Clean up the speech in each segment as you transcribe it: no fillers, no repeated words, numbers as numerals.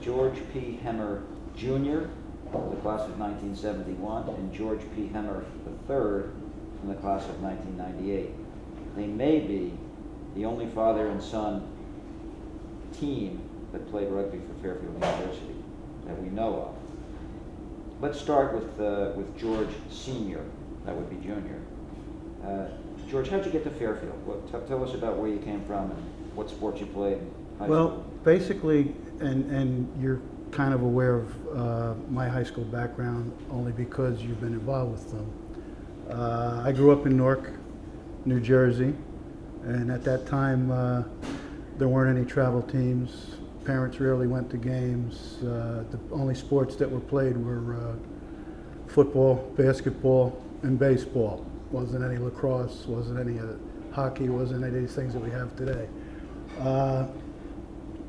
George P. Hemmer Jr. from the class of 1971 and George P. Hemmer III from the class of 1998. They may be the only father and son team that played rugby for Fairfield University that we know of. Let's start with George Sr., that would be Junior. George, how'd you get to Fairfield? Tell us about where you came from and what sports you played in high school. Well, basically, and you're kind of aware of my high school background only because you've been involved with them. I grew up in Newark, New Jersey, and at that time there weren't any travel teams. Parents rarely went to games. The only sports that were played were football, basketball, and baseball. Wasn't any lacrosse, wasn't any hockey, wasn't any of these things that we have today.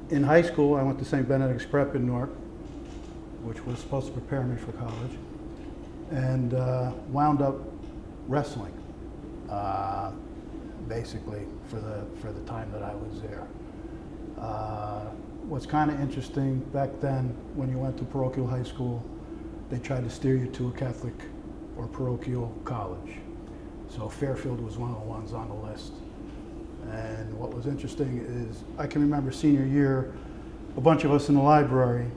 In high school, I went to St. Benedict's Prep in Newark, which was supposed to prepare me for college, and wound up wrestling, basically for the time that I was there. What's kind of interesting back then, when you went to parochial high school, they tried to steer you to a Catholic or parochial college. So Fairfield was one of the ones on the list. And what was interesting is, I can remember senior year, a bunch of us in the library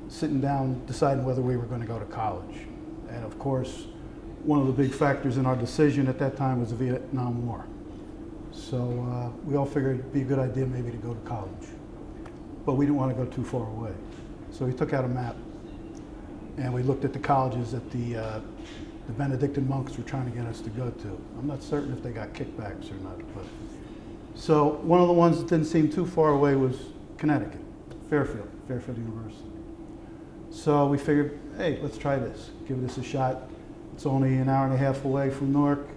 sitting down deciding whether we were going to go to college. And of course, one of the big factors in our decision at that time was the Vietnam War. So we all figured it'd be a good idea maybe to go to college. But we didn't want to go too far away. So we took out a map and we looked at the colleges that the Benedictine monks were trying to get us to go to. I'm not certain if they got kickbacks or not. But so one of the ones that didn't seem too far away was Connecticut, Fairfield University. So we figured, hey, let's try this, give this a shot. It's only an hour and a half away from Newark.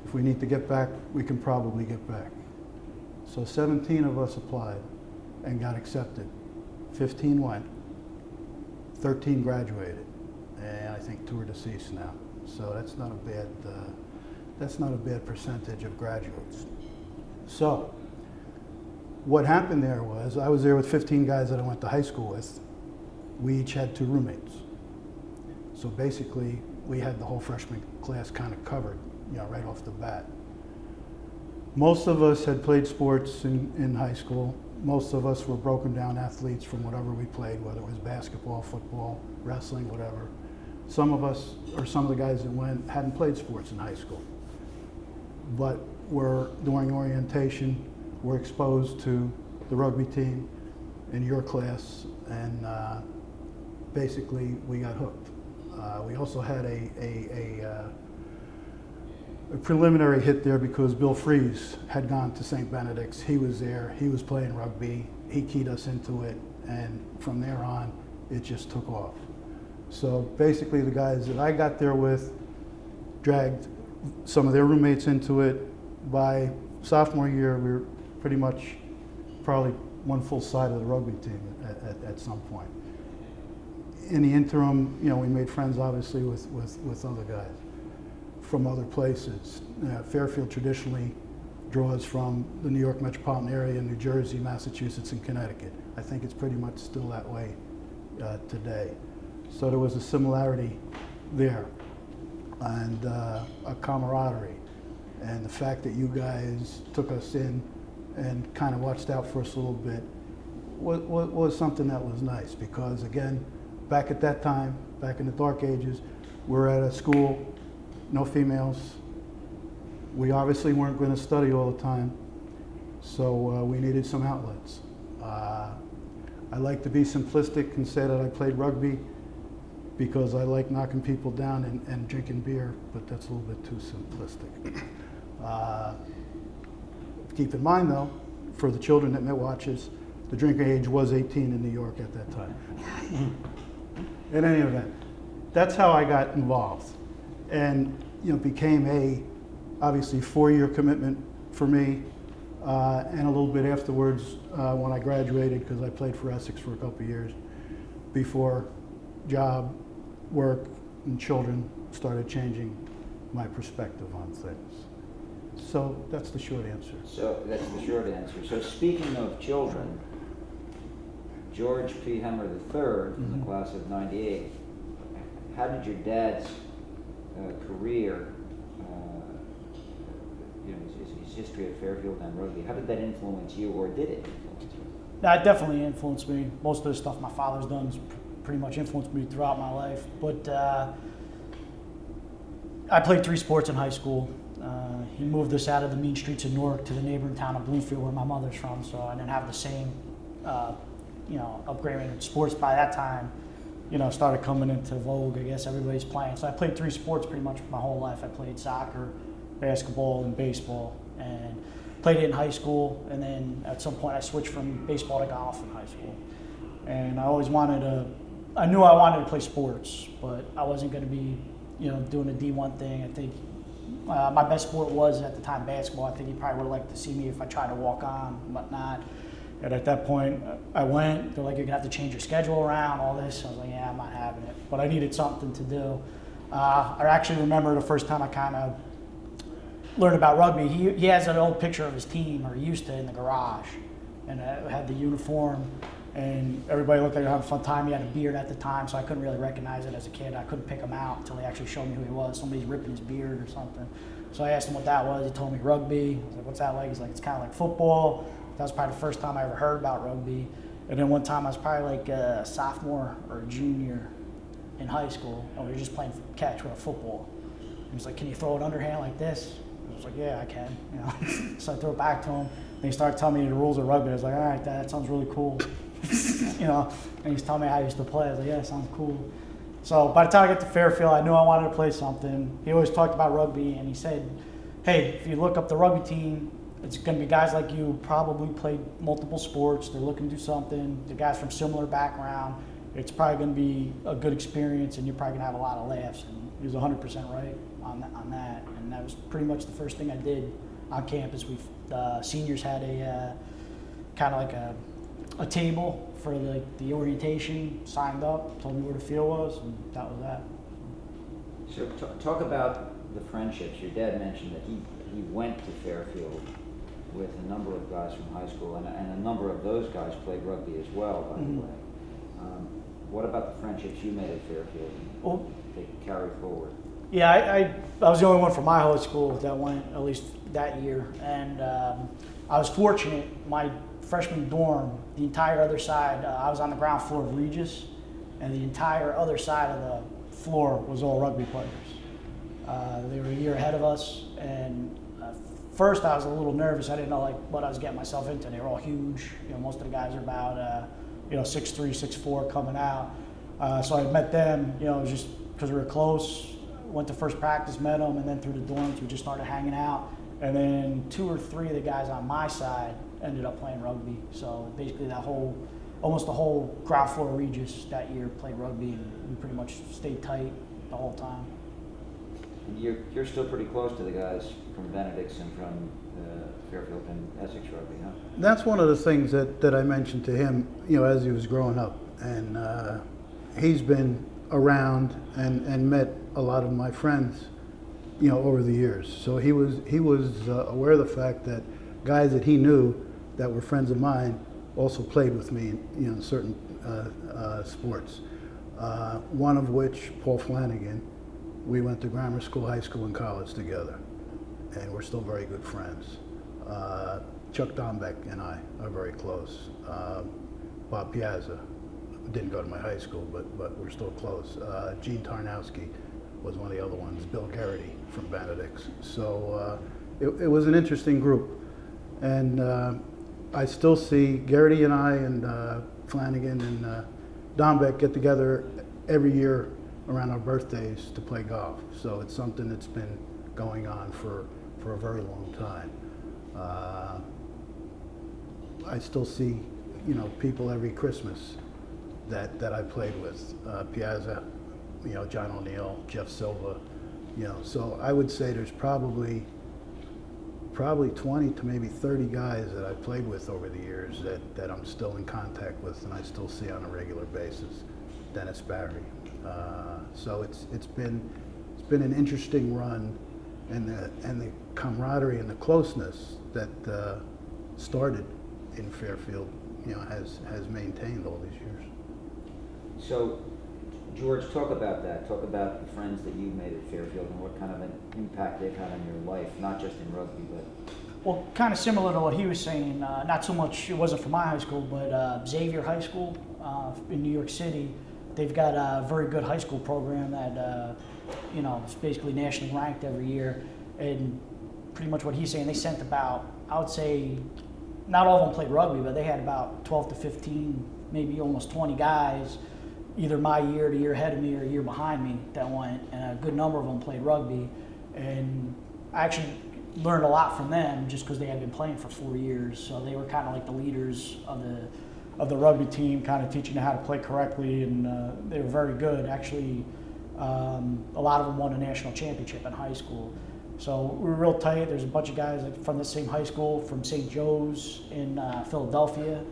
If we need to get back, we can probably get back. So 17 of us applied and got accepted. 15 went, 13 graduated, and I think 2 are deceased now. So that's not a bad percentage of graduates. So what happened there was, I was there with 15 guys that I went to high school with. We each had 2 roommates. So basically, we had the whole freshman class kind of covered, right off the bat. Most of us had played sports in high school. Most of us were broken down athletes from whatever we played, whether it was basketball, football, wrestling, whatever. Some of us, or some of the guys that went, hadn't played sports in high school, but were, during orientation, were exposed to the rugby team in your class, and basically we got hooked. We also had a preliminary hit there because Bill Freeze had gone to St. Benedict's. He was there, he was playing rugby, he keyed us into it, and from there on, it just took off. So basically the guys that I got there with dragged some of their roommates into it. By sophomore year, we were pretty much probably one full side of the rugby team at some point. In the interim, we made friends obviously with other guys from other places. Fairfield traditionally draws from the New York metropolitan area, New Jersey, Massachusetts, and Connecticut. I think it's pretty much still that way today. So there was a similarity there, and a camaraderie. And the fact that you guys took us in and kind of watched out for us a little bit was something that was nice, because again, back at that time, back in the dark ages, we're at a school, no females. We obviously weren't going to study all the time, so we needed some outlets. I like to be simplistic and say that I played rugby because I like knocking people down and drinking beer, but that's a little bit too simplistic. Keep in mind though, for the children that may watch us, the drinking age was 18 in New York at that time. In any event, that's how I got involved, and became a obviously 4-year commitment for me, and a little bit afterwards when I graduated, because I played for Essex for a couple of years before job, work, and children started changing my perspective on things. So that's the short answer. So that's the short answer. So speaking of children, George P. Hemmer III from the class of '98. How did your dad's career, his history at Fairfield and rugby, how did that influence you, or did it influence you? That definitely influenced me. Most of the stuff my father's done has pretty much influenced me throughout my life. But I played 3 sports in high school. He moved us out of the mean streets of Newark to the neighboring town of Bloomfield, where my mother's from, so I didn't have the same, upbringing in sports by that time. Started coming into vogue. I guess everybody's playing. So I played 3 sports pretty much my whole life. I played soccer, basketball, and baseball, and played it in high school. And then at some point I switched from baseball to golf in high school. And I always I knew I wanted to play sports, but I wasn't going to be, doing a D1 thing. I think my best sport was at the time basketball. I think he probably would have liked to see me if I tried to walk on and whatnot. And at that point, I went. They're like, you're going to have to change your schedule around, all this. I was like, yeah, I'm not having it. But I needed something to do. I actually remember the first time I kind of learned about rugby. He has an old picture of his team, or he used to, in the garage. And I had the uniform, and everybody looked like they were having a fun time. He had a beard at the time, so I couldn't really recognize it as a kid. I couldn't pick him out until he actually showed me who he was. Somebody's ripping his beard or something. So I asked him what that was. He told me rugby. I was like, what's that like? He's like, it's kind of like football. That was probably the first time I ever heard about rugby. And then one time I was probably like a sophomore or a junior in high school, and we were just playing catch with a football. He was like, can you throw it underhand like this? I was like, yeah, I can. So I threw it back to him, and he started telling me the rules of rugby. I was like, all right, Dad, that sounds really cool. And he's telling me how he used to play. I was like, yeah, it sounds cool. So by the time I got to Fairfield, I knew I wanted to play something. He always talked about rugby, and he said, hey, if you look up the rugby team, it's going to be guys like you, probably played multiple sports. They're looking to do something. They're guys from similar background. It's probably going to be a good experience, and you're probably going to have a lot of laughs. And he was 100% right on that. And that was pretty much the first thing I did on campus. The seniors had a kind of like a table for the orientation, signed up, told me where the field was, and that was that. So talk about the friendships. Your dad mentioned that he went to Fairfield with a number of guys from high school, and a number of those guys played rugby as well, by the way. What about the friendships you made at Fairfield they carried forward? Yeah, I was the only one from my high school that went, at least that year, and I was fortunate. My freshman dorm, the entire other side, I was on the ground floor of Regis, and the entire other side of the floor was all rugby players. They were a year ahead of us, and first I was a little nervous. I didn't know what I was getting myself into. They were all huge. Most of the guys are about 6'3", 6'4", coming out. So I met them. It was just because we were close. Went to first practice, met them, and then through the dorms we just started hanging out. And then 2 or 3 of the guys on my side ended up playing rugby. So basically almost the whole ground floor of Regis that year played rugby, and we pretty much stayed tight the whole time. And you're still pretty close to the guys from Benedict's and from Fairfield and Essex rugby, huh? That's one of the things that I mentioned to him, as he was growing up. And he's been around and met a lot of my friends, over the years. So he was aware of the fact that guys that he knew that were friends of mine also played with me in certain sports. One of which, Paul Flanagan, we went to grammar school, high school, and college together, and we're still very good friends. Chuck Dombeck and I are very close. Bob Piazza didn't go to my high school, but we're still close. Gene Tarnowski was one of the other ones. Bill Garrity from Benedict's. So it was an interesting group, and I still see Garrity and I and Flanagan and Dombeck get together every year around our birthdays to play golf. So it's something that's been going on for a very long time. I still see, people every Christmas that I played with. Piazza, John O'Neill, Jeff Silva, So I would say there's probably 20 to maybe 30 guys that I played with over the years that I'm still in contact with and I still see on a regular basis. Dennis Barry. So it's been an interesting run, and the camaraderie and the closeness that started in Fairfield, has maintained all these years. So, George, talk about that. Talk about the friends that you made at Fairfield and what kind of an impact they've had on your life, not just in rugby, but... Well, kind of similar to what he was saying, not so much, it wasn't from my high school, but Xavier High School in New York City, they've got a very good high school program that, is basically nationally ranked every year. And pretty much what he's saying, they sent about, I would say, not all of them played rugby, but they had about 12 to 15, maybe almost 20 guys, either my year, the year ahead of me, or a year behind me that went, and a good number of them played rugby. And I actually learned a lot from them just because they had been playing for 4 years. So they were kind of like the leaders of the rugby team, kind of teaching them how to play correctly, and they were very good. Actually, a lot of them won a national championship in high school. So we were real tight. There's a bunch of guys from the same high school, from St. Joe's in Philadelphia.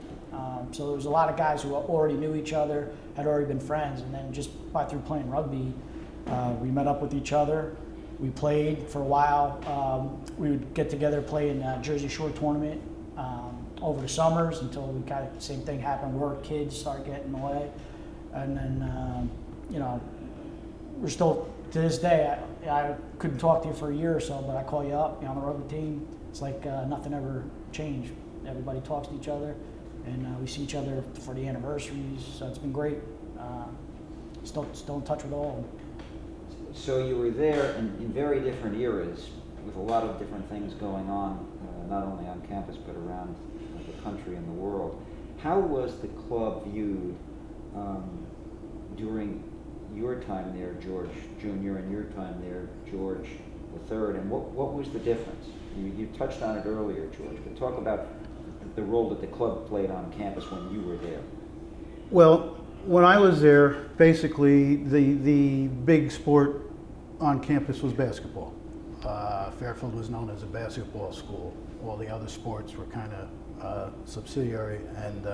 So there was a lot of guys who already knew each other, had already been friends, and then just through playing rugby, we met up with each other. We played for a while. We would get together, play in a Jersey Shore tournament over the summers until we kind of, the same thing happened, work, kids started getting away. And then, we're still, to this day, I couldn't talk to you for a year or so, but I call you up, on the rugby team. It's like nothing ever changed. Everybody talks to each other, and we see each other for the anniversaries, so it's been great. Still in touch with all of them. So you were there in very different eras with a lot of different things going on, not only on campus but around the country and the world. How was the club viewed during your time there, George Jr., and your time there, George III, and what was the difference? You touched on it earlier, George, but talk about the role that the club played on campus when you were there. Well, when I was there, basically the big sport on campus was basketball. Fairfield was known as a basketball school. All the other sports were kind of subsidiary, and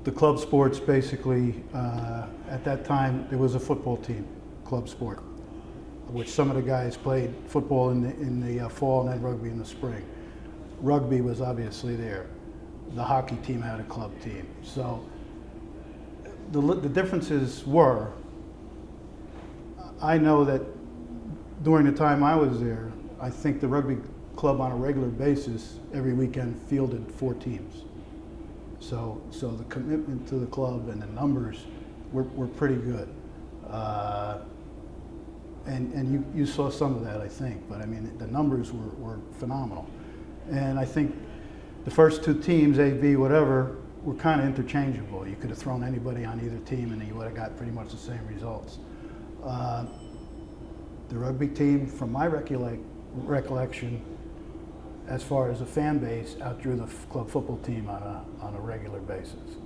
the club sports basically, at that time, there was a football team, club sport, which some of the guys played football in the fall and then rugby in the spring. Rugby was obviously there. The hockey team had a club team. So the differences were, I know that during the time I was there, I think the rugby club on a regular basis every weekend fielded 4 teams. So the commitment to the club and the numbers were pretty good. And you saw some of that, I think, but I mean, the numbers were phenomenal. And I think the first 2 teams, A, B, whatever, were kind of interchangeable. You could have thrown anybody on either team and you would have got pretty much the same results. The rugby team, from my recollection, as far as a fan base, outdrew the club football team on a regular basis.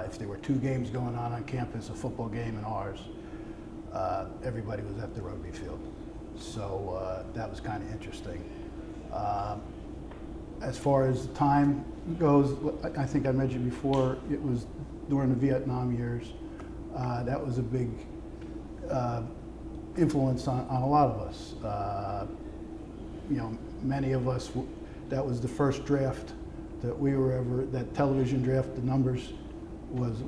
If there were 2 games going on campus, a football game and ours, everybody was at the rugby field. So that was kind of interesting. As far as the time goes, I think I mentioned before, it was during the Vietnam years. That was a big influence on a lot of us. Many of us, that was the first draft that we were ever, that television draft, the numbers was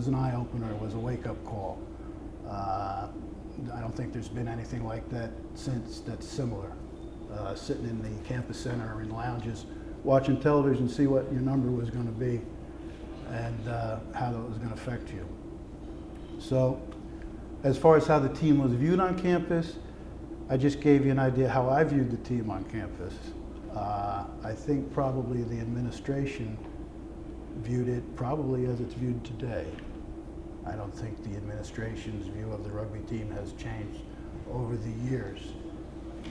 an eye-opener, was a wake-up call. I don't think there's been anything like that since that's similar. Sitting in the campus center or in lounges, watching television, see what your number was going to be and how that was going to affect you. So as far as how the team was viewed on campus, I just gave you an idea how I viewed the team on campus. I think probably the administration viewed it probably as it's viewed today. I don't think the administration's view of the rugby team has changed over the years.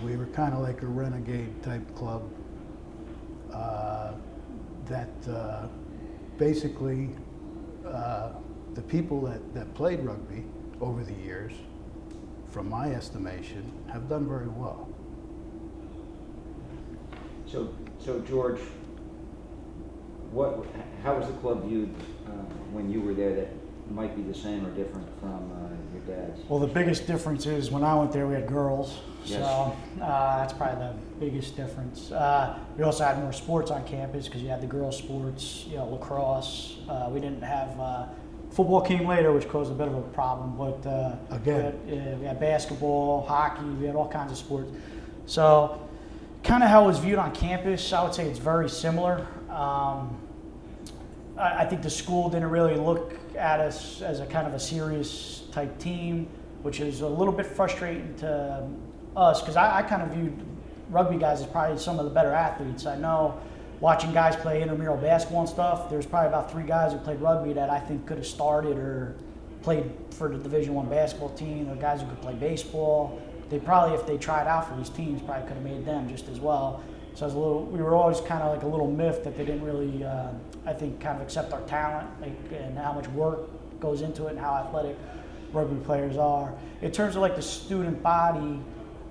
We were kind of like a renegade type club that basically the people that played rugby over the years, from my estimation, have done very well. So George, how was the club viewed when you were there? That might be the same or different from your dad's? Well, the biggest difference is when I went there, we had girls. Yes. So that's probably the biggest difference. We also had more sports on campus because you had the girls' sports, lacrosse. We didn't have football came later, which caused a bit of a problem. But Again. we had basketball, hockey. We had all kinds of sports. So kind of how it was viewed on campus, I would say it's very similar. I think the school didn't really look at us as a kind of a serious type team, which is a little bit frustrating to us because I kind of viewed rugby guys as probably some of the better athletes. I know watching guys play intramural basketball and stuff, there's probably about 3 guys who played rugby that I think could have started or played for the Division I basketball team, or guys who could play baseball. They probably, if they tried out for these teams, probably could have made them just as well. So we were always kind of like a little miffed that they didn't really, I think, kind of accept our talent and how much work goes into it and how athletic rugby players are. In terms of like the student body,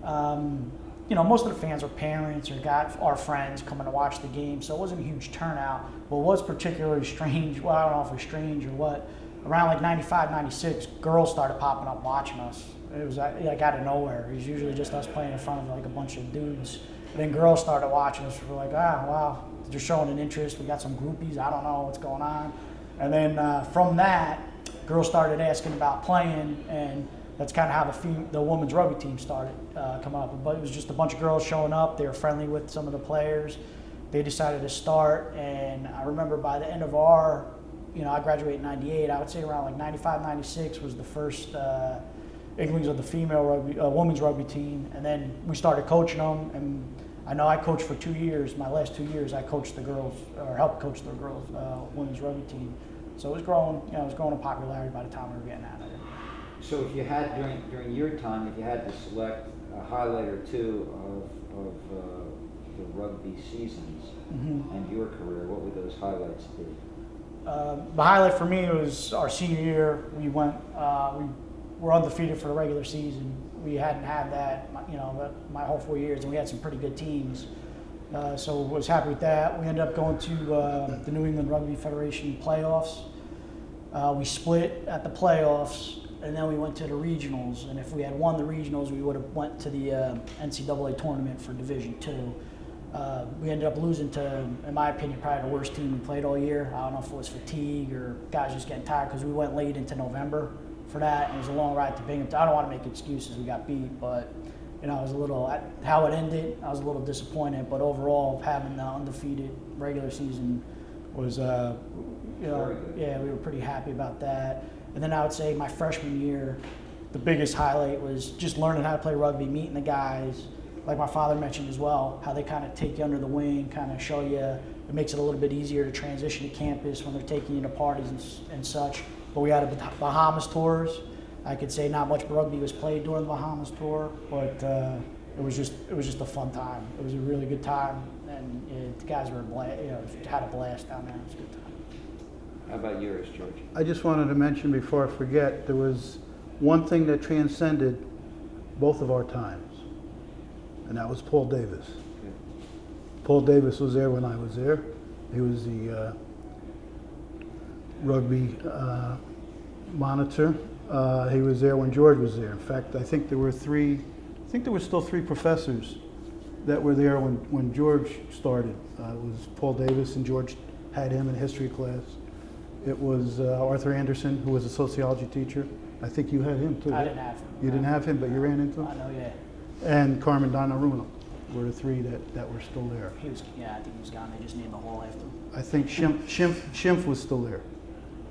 most of the fans are parents or got our friends coming to watch the game, so it wasn't a huge turnout. What was particularly strange, well, I don't know if it was strange or what, around like 95, 96, girls started popping up watching us. It was like out of nowhere. It was usually just us playing in front of like a bunch of dudes. And then girls started watching us. We're like, wow, they're showing an interest. We got some groupies. I don't know what's going on. And then from that, girls started asking about playing, and that's kind of how the women's rugby team started coming up. But it was just a bunch of girls showing up. They were friendly with some of the players. They decided to start, and I remember by the end of I graduated in 98. I would say around like 95, 96 was the first Inklings of the women's rugby team, and then we started coaching them. And I know I coached for 2 years. My last 2 years, I coached the girls, or helped coach the girls women's rugby team. So it was growing. It was growing in popularity by the time we were getting out of it. So if you had, during your time, if you had to select a highlight or two of the rugby seasons and your career, what would those highlights be? The highlight for me was our senior year. We were undefeated for the regular season. We hadn't had that, my whole 4 years, and we had some pretty good teams. So I was happy with that. We ended up going to the New England Rugby Federation playoffs. We split at the playoffs, and then we went to the regionals. And if we had won the regionals, we would have went to the NCAA tournament for Division II. We ended up losing to, in my opinion, probably the worst team we played all year. I don't know if it was fatigue or guys just getting tired, because we went late into November for that, and it was a long ride to Binghamton. I don't want to make excuses, we got beat, but I was a little, how it ended, I was a little disappointed, but overall, having the undefeated regular season was, Very good. yeah, we were pretty happy about that. And then I would say my freshman year, the biggest highlight was just learning how to play rugby, meeting the guys, like my father mentioned as well, how they kind of take you under the wing, kind of show you, it makes it a little bit easier to transition to campus when they're taking you to parties and such. But we had a Bahamas tours. I could say not much rugby was played during the Bahamas tour, but it was just a fun time. It was a really good time, and the guys were had a blast down there. It was a good time. How about yours, George? I just wanted to mention before I forget, there was one thing that transcended both of our times, and that was Paul Davis. Good. Paul Davis was there when I was there. He was the rugby monitor. He was there when George was there. In fact, I think there were still 3 professors that were there when George started. It was Paul Davis, and George had him in history class. It was Arthur Anderson, who was a sociology teacher. I think you had him too. I didn't have him. You didn't have him, but you ran into him? I know, yeah. And Carmen Donnarumma were the 3 that were still there. I think he was gone. They just named the hall after him. I think Schimpf was still there.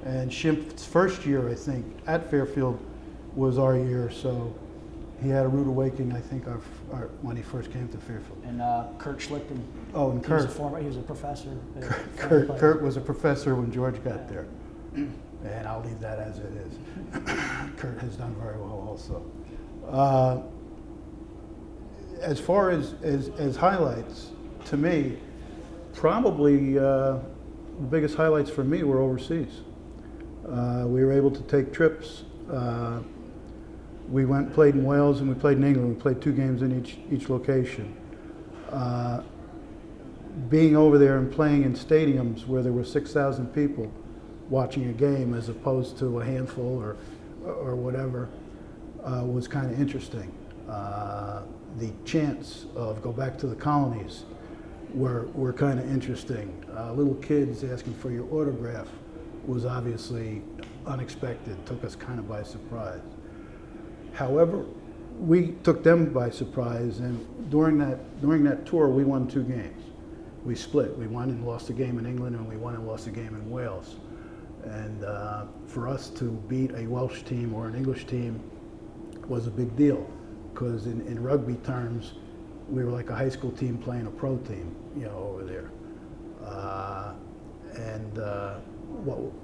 And Schimpf's first year, I think, at Fairfield was our year, so he had a rude awakening, I think, when he first came to Fairfield. And Kurt Schlichten. Oh, and Kurt. He was a professor. Kurt was a professor when George got there. And I'll leave that as it is. Kurt has done very well also. As far as highlights, to me, probably the biggest highlights for me were overseas. We were able to take trips. We went and played in Wales, and we played in England. We played 2 games in each location. Being over there and playing in stadiums where there were 6,000 people watching a game as opposed to a handful or whatever was kind of interesting. The chants of go back to the colonies were kind of interesting. Little kids asking for your autograph was obviously unexpected, took us kind of by surprise. However, we took them by surprise, and during that tour, we won 2 games. We split. We won and lost a game in England, and we won and lost a game in Wales. And for us to beat a Welsh team or an English team was a big deal, because in rugby terms, we were like a high school team playing a pro team, over there.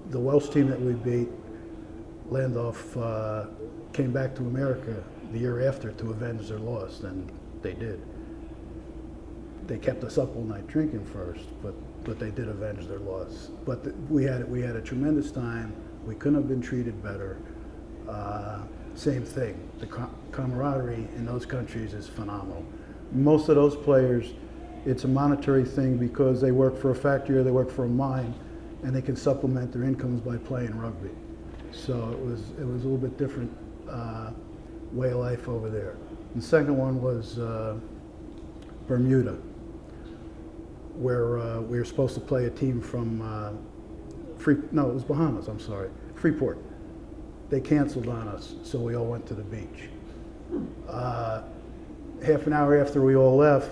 The Welsh team that we beat, Landolph came back to America the year after to avenge their loss, and they did. They kept us up all night drinking first, but they did avenge their loss. But we had a tremendous time. We couldn't have been treated better. Same thing. The camaraderie in those countries is phenomenal. Most of those players, it's a monetary thing because they work for a factory or they work for a mine, and they can supplement their incomes by playing rugby. So it was a little bit different way of life over there. The second one was Bermuda, where we were supposed to play a team from it was Bahamas, I'm sorry, Freeport. They canceled on us, so we all went to the beach. Half an hour after we all left,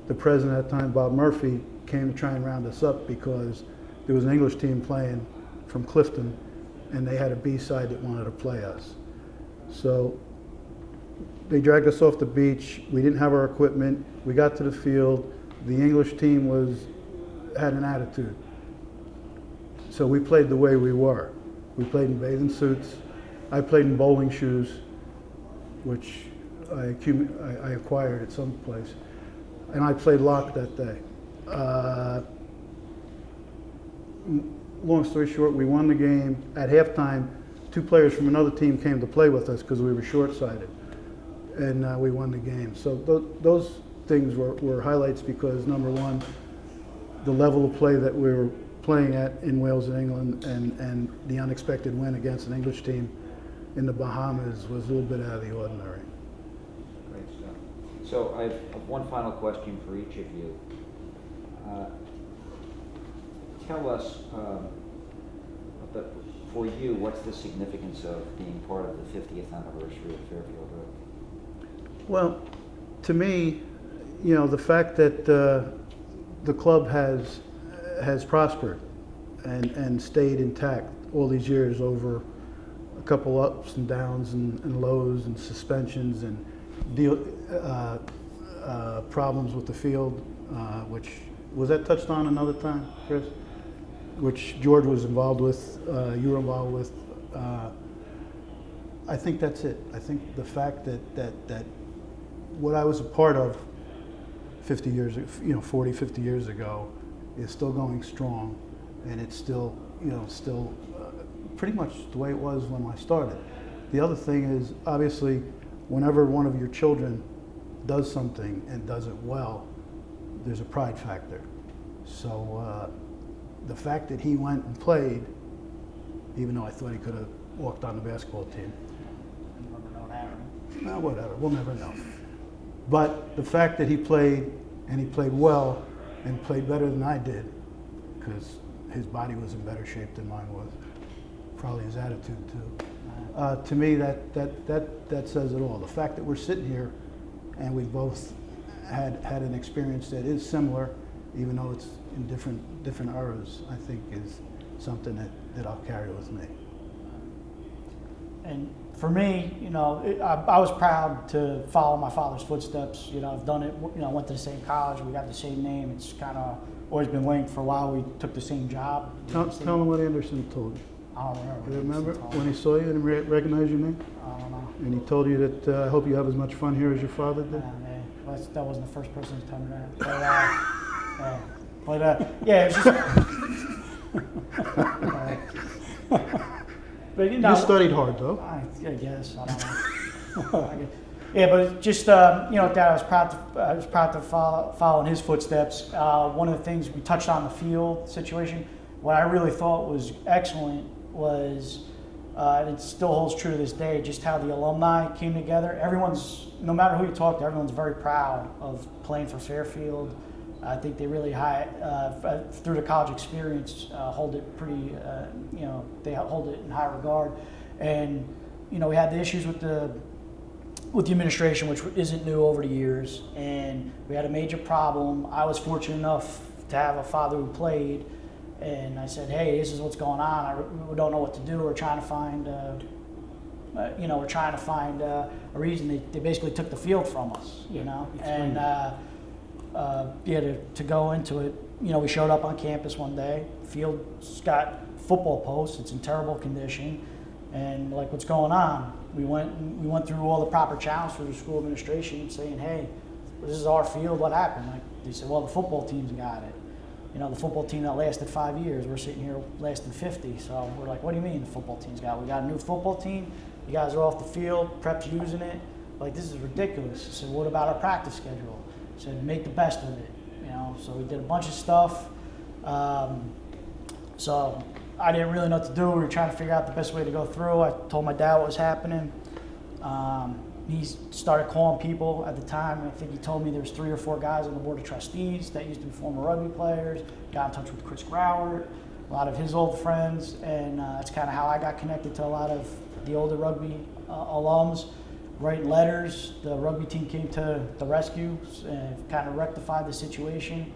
the president at the time, Bob Murphy, came to try and round us up because there was an English team playing from Clifton, and they had a B-side that wanted to play us. So they dragged us off the beach. We didn't have our equipment. We got to the field. The English team had an attitude. So we played the way we were. We played in bathing suits. I played in bowling shoes, which I acquired at some place. And I played lock that day. Long story short, we won the game. At halftime, 2 players from another team came to play with us because we were short-sighted. And we won the game. So those things were highlights because, number one, the level of play that we were playing at in Wales and England, and the unexpected win against an English team in the Bahamas was a little bit out of the ordinary. Great stuff. So I have one final question for each of you. Tell us, for you, what's the significance of being part of the 50th anniversary of Fairfield Rugby? Well, to me, the fact that the club has prospered and stayed intact all these years over a couple ups and downs and lows and suspensions and problems with the field, which was that touched on another time, Chris? Which George was involved with, you were involved with. I think that's it. I think the fact that what I was a part of 50 years, 40, 50 years ago is still going strong, and it's still, pretty much the way it was when I started. The other thing is, obviously, whenever one of your children does something and does it well, there's a pride factor. So the fact that he went and played, even though I thought he could have walked on the basketball team. No, whatever, we'll never know. But the fact that he played, and he played well, and played better than I did, because his body was in better shape than mine was. Probably his attitude too. To me, that says it all. The fact that we're sitting here, and we both had an experience that is similar, even though it's in different eras, I think is something that I'll carry with me. And for me, I was proud to follow my father's footsteps. I've done it. Went to the same college. We got the same name. It's kind of always been linked for a while. We took the same job. Tell him what Anderson told you. I don't remember. You remember when he saw you and recognized your name? I don't know. And he told you that I hope you have as much fun here as your father did? That wasn't the first person to tell me that. Yeah, it was just. But You studied hard, though. I guess. I don't know. Yeah, but it's just Dad, I was proud to follow in his footsteps. One of the things we touched on the field situation. what I really thought was excellent was, and it still holds true to this day, just how the alumni came together. Everyone's, no matter who you talk to, everyone's very proud of playing for Fairfield. I think they really through the college experience, hold it pretty, they hold it in high regard. And, we had the issues with the administration, which isn't new over the years, and we had a major problem. I was fortunate enough to have a father who played, and I said, hey, this is what's going on. We don't know what to do. We're trying to find, a reason. They basically took the field from us, and to go into it, we showed up on campus one day. Field's got football posts. It's in terrible condition, and like, what's going on? We went through all the proper channels through the school administration, saying, hey, this is our field. What happened? Like, they said, well, the football team's got it. The football team that lasted 5 years, we're sitting here lasting 50. So we're like, what do you mean the football team's got it? We got a new football team. You guys are off the field. Prep's using it. Like, this is ridiculous. I said, what about our practice schedule? I said, make the best of it. So we did a bunch of stuff. So I didn't really know what to do. We were trying to figure out the best way to go through. I told my dad what was happening. He started calling people at the time. I think he told me there was 3 or 4 guys on the board of trustees that used to be former rugby players. Got in touch with Chris Grauert, a lot of his old friends, and that's kind of how I got connected to a lot of the older rugby alums. Writing letters, the rugby team came to the rescue and kind of rectified the situation.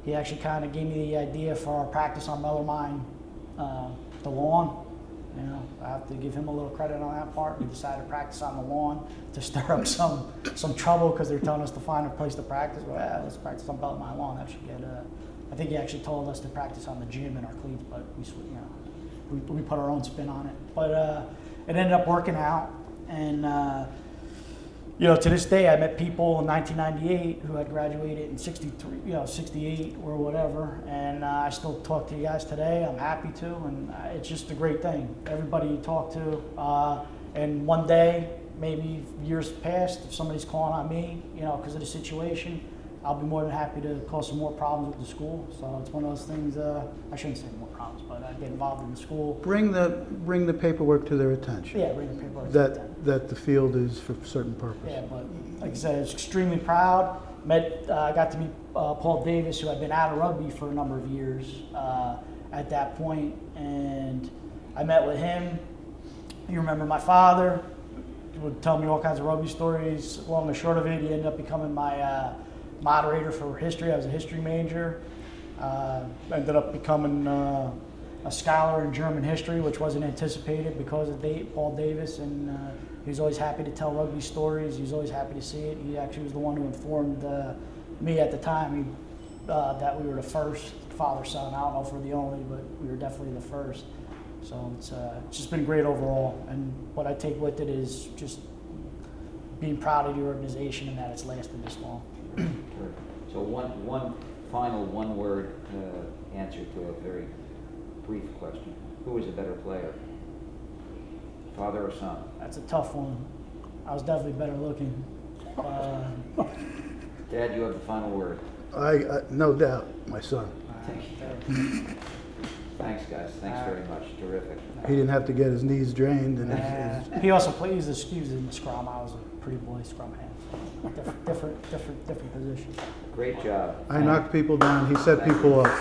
He actually kind of gave me the idea for our practice on Bellarmine, the lawn. I have to give him a little credit on that part. We decided to practice on the lawn to stir up some trouble because they're telling us to find a place to practice. Well, yeah, let's practice on Bellarmine lawn. That should get. I think he actually told us to practice on the gym in our cleats, but we put our own spin on it. But it ended up working out, and to this day, I met people in 1998 who had graduated in 63, 68 or whatever, and I still talk to you guys today. I'm happy to, and it's just a great thing. Everybody you talk to, and one day, maybe years past, if somebody's calling on me, because of the situation, I'll be more than happy to cause some more problems with the school. So it's one of those things. I shouldn't say more problems, but I get involved in the school. Bring the paperwork to their attention. Yeah, bring the paperwork. That the field is for a certain purpose. Yeah, but like I said, I was extremely proud. Got to meet Paul Davis, who had been out of rugby for a number of years at that point, and I met with him. You remember my father would tell me all kinds of rugby stories. Long and short of it, he ended up becoming my moderator for history. I was a history major. Ended up becoming a scholar in German history, which wasn't anticipated because of Paul Davis, and he was always happy to tell rugby stories. He was always happy to see it. He actually was the one who informed me at the time that we were the first father-son. I don't know if we're the only, but we were definitely the first. So it's just been great overall, and what I take with it is just being proud of the organization and that it's lasted this long. So one final one-word answer to a very brief question. Who was a better player, father or son? That's a tough one. I was definitely better looking. Dad, you have the final word. I no doubt, my son. Thanks, guys. Thanks very much. Terrific. He didn't have to get his knees drained, and he also played. He was in scrum. I was a pretty boy scrum hand. Different position. Great job. I knocked people down. He set people up.